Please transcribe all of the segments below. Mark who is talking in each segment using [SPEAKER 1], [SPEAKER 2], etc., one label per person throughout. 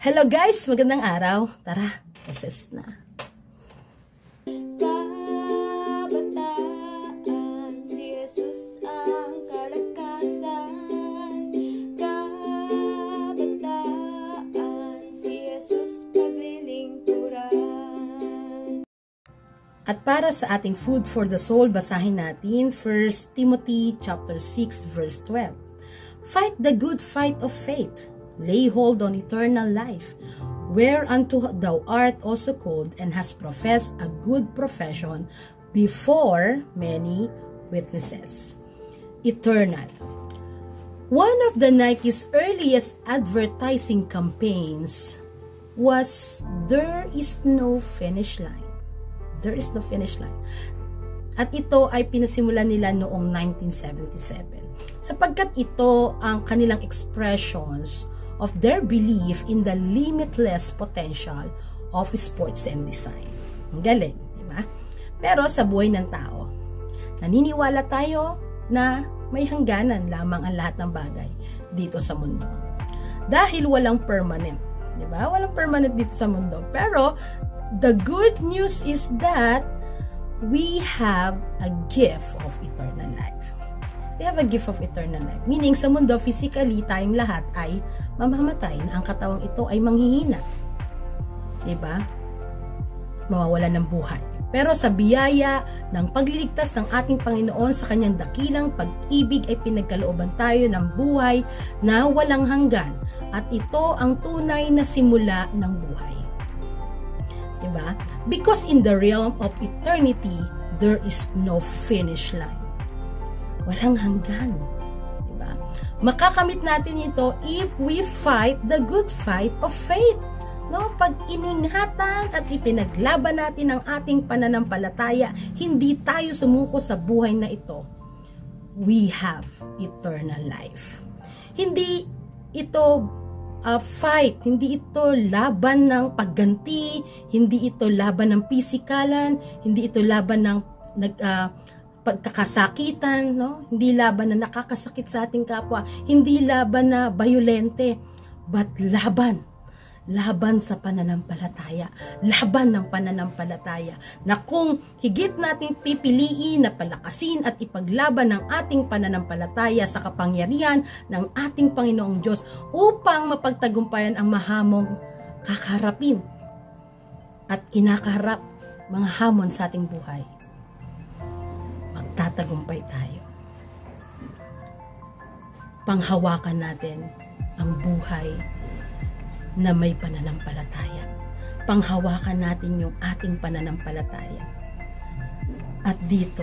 [SPEAKER 1] Hello guys! Magandang araw. Tara, process na.
[SPEAKER 2] Kabataan, si Jesus ang kalakasan. Kabataan, si Jesus paglilingkuran.
[SPEAKER 1] At para sa ating food for the soul, basahin natin 1 Timothy chapter 6 verse 12. Fight the good fight of faith. Lay hold on eternal life, whereunto thou art also called, and hast professed a good profession before many witnesses. Eternal. One of the Nike's earliest advertising campaigns was "There is no finish line." There is no finish line. At ito ay pinasimulan nila noong 1977. Sapagkat ito ang kanilang expressions of their belief in the limitless potential of sports and design. Ang galing, di ba? Pero sa buhay ng tao, naniniwala tayo na may hangganan lamang ang lahat ng bagay dito sa mundo. Dahil walang permanent, di ba? Walang permanent dito sa mundo. Pero the good news is that we have a gift of eternal life. We have a gift of eternal life. Meaning, sa mundo, physically, tayong lahat ay mamamatay na ang katawang ito ay manghihina. Diba? Mawawala ng buhay. Pero sa biyaya ng pagliligtas ng ating Panginoon sa kanyang dakilang pag-ibig ay pinagkalooban tayo ng buhay na walang hanggan. At ito ang tunay na simula ng buhay. Diba? Because in the realm of eternity, there is no finish line. Walang hanggan. Diba? Makakamit natin ito if we fight the good fight of faith. No? Pag iningatan at ipinaglaban natin ang ating pananampalataya, hindi tayo sumuko sa buhay na ito. We have eternal life. Hindi ito fight, hindi ito laban ng pagganti, hindi ito laban ng pisikalan, hindi ito laban ng pagkakasakitan, no? Hindi laban na nakakasakit sa ating kapwa, hindi laban na bayolente, but laban sa pananampalataya, laban ng pananampalataya, na kung higit nating pipiliin na palakasin at ipaglaban ng ating pananampalataya sa kapangyarihan ng ating Panginoong Diyos upang mapagtagumpayan ang mahamong kakaharapin at kinakaharap mga hamon sa ating buhay, magtatagumpay tayo. Panghawakan natin ang buhay na may pananampalataya. Panghawakan natin yung ating pananampalataya. At dito,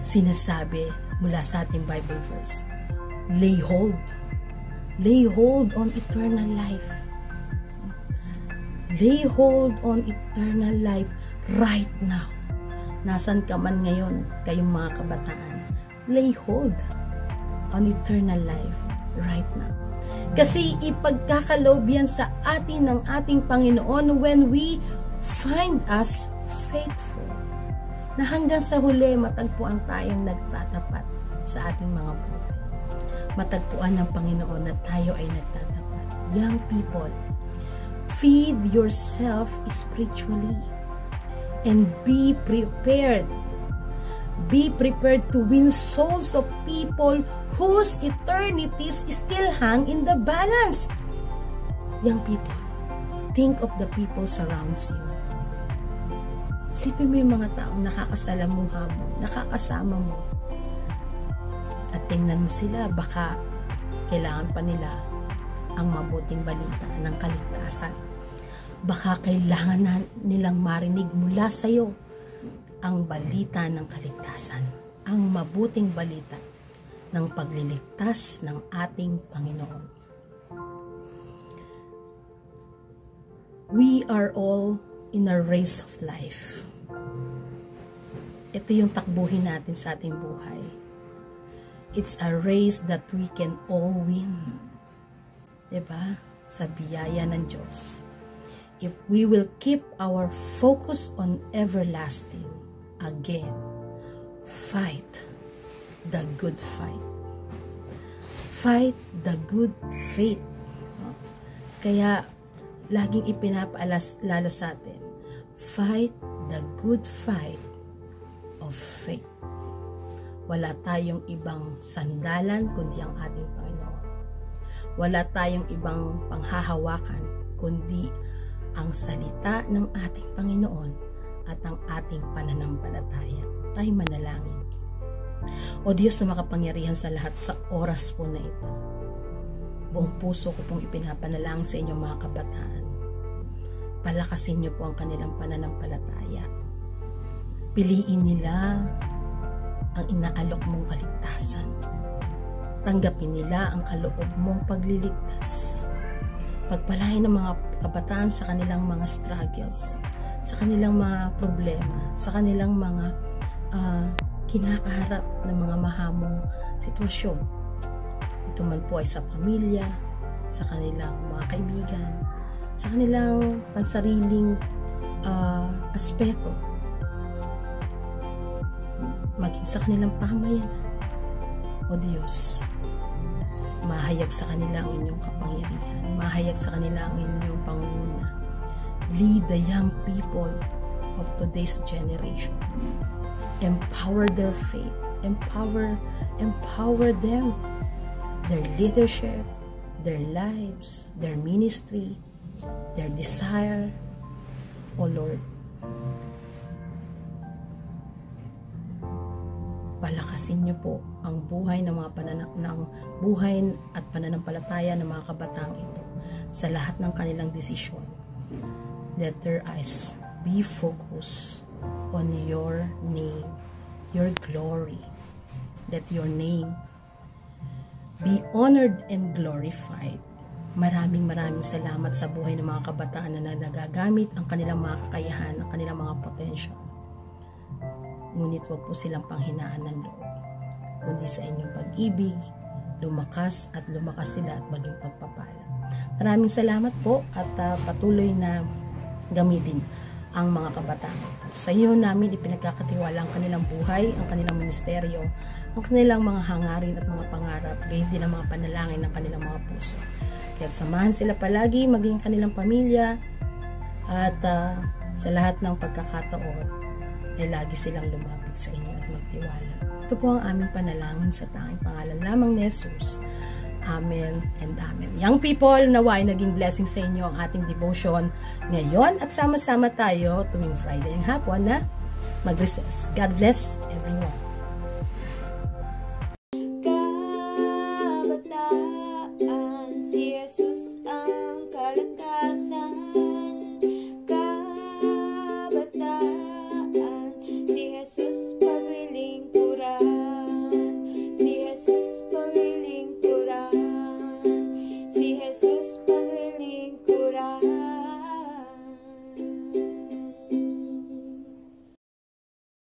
[SPEAKER 1] sinasabi mula sa ating Bible verse, lay hold on eternal life. Lay hold on eternal life right now. Nasaan ka man ngayon, kayong mga kabataan, lay hold on eternal life right now. Kasi ipagkakaloob yan sa atin ng ating Panginoon when we find us faithful. Na hanggang sa huli, matagpuan tayong nagtatapat sa ating mga buhay. Matagpuan ng Panginoon na tayo ay nagtatapat. Young people, feed yourself spiritually and be prepared. Be prepared to win souls of people whose eternities still hang in the balance. Young people, think of the people surrounds you. Isipin mo yung mga taong nakakasalamuha mo, nakakasama mo. At tingnan mo sila, baka kailangan pa nila ang mabuting balita ng kaligtasan. Baka kailangan nilang marinig mula sa iyo ang balita ng kaligtasan, ang mabuting balita ng pagliligtas ng ating Panginoon. We are all in a race of life. Ito yung takbuhin natin sa ating buhay. It's a race that we can all win. Diba? Sa biyaya ng Diyos. If we will keep our focus on everlasting, again, fight the good fight. Fight the good faith. Kaya laging ipinapaalala sa atin, fight the good fight of faith. Wala tayong ibang sandalan kundi ang ating Panginoon. Wala tayong ibang panghahawakan kundi ang salita ng ating Panginoon at ang ating pananampalataya. Tayo manalangin. O Diyos na makapangyarihan sa lahat, sa oras po na ito, buong puso ko pong ipinapanalangin sa inyong mga kabataan. Palakasin niyo po ang kanilang pananampalataya. Piliin nila ang inaalok mong kaligtasan. Tanggapin nila ang kaloob mong pagliligtas. Pagpalain ng mga kabataan sa kanilang mga struggles, sa kanilang mga problema, sa kanilang mga kinakaharap ng mga mahamong sitwasyon. Ito man po ay sa pamilya, sa kanilang mga kaibigan, sa kanilang pansariling aspeto, maging sa kanilang pamayanan. O Diyos, mahayag sa kanila ang inyong kapangyarihan, mahayag sa kanila ang inyong pangunguna. Lead the young people of today's generation. Empower their faith, empower them, their leadership, their lives, their ministry, their desire. O Lord, palakasin niyo po ang buhay ng mga buhay at pananampalataya ng mga kabataang ito sa lahat ng kanilang desisyon. Let their eyes be focused on your name, your glory. Let your name be honored and glorified. Maraming salamat sa buhay ng mga kabataan na nagagamit ang kanilang mga kakayahan, ang kanilang mga potential. Ngunit wag po silang panghinaan ng loob, kundi sa inyong pag-ibig, lumakas sila at maging pagpapala. Maraming salamat po at patuloy na gamitin ang mga kabataan ito. Sa iyo namin ipinagkakatiwala ang kanilang buhay, ang kanilang ministeryo, ang kanilang mga hangarin at mga pangarap, gayon din ang mga panalangin ng kanilang mga puso. Kaya samahan sila palagi, maging kanilang pamilya, at sa lahat ng pagkakataon ay lagi silang lumapit sa inyo at magtiwala. Ito po ang aming panalangin sa tanging pangalan lamang ni Jesus. Amen and amen. Young people, nawa ay naging blessing sa inyo ang ating devotion ngayon at sama-sama tayo tuwing Friday ng hapon na mag-recess. God bless everyone.